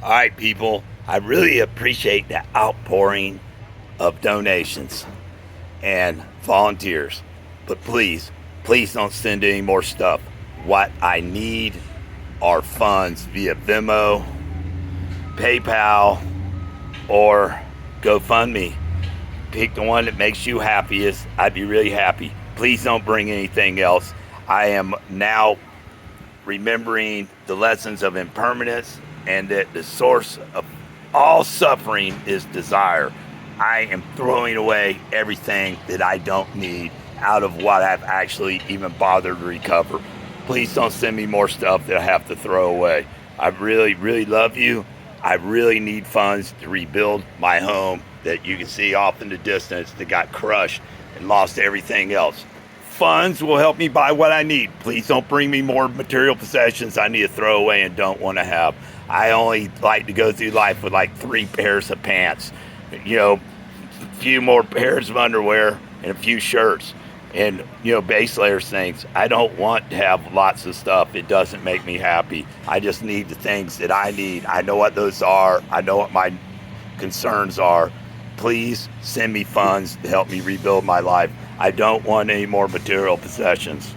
All right, people, I really appreciate the outpouring of donations and volunteers. But please don't send any more stuff. What I need are funds via Venmo, PayPal, or GoFundMe. Pick the one that makes you happiest. I'd be really happy. Please don't bring anything else. I am now remembering the lessons of impermanence and that the source of all suffering is desire. I am throwing away everything that I don't need out of what I've actually even bothered to recover. Please don't send me more stuff that I have to throw away. I really love you. I really need funds to rebuild my home that you can see off in the distance that got crushed and lost everything else. Funds will help me buy what I need. Please don't bring me more material possessions I need to throw away and don't want to have. I only like to go through life with like 3 pairs of pants, a few more pairs of underwear and a few shirts and, base layers things. I don't want to have lots of stuff. It doesn't make me happy. I just need the things that I need. I know what those are. I know what my concerns are. Please send me funds to help me rebuild my life. I don't want any more material possessions.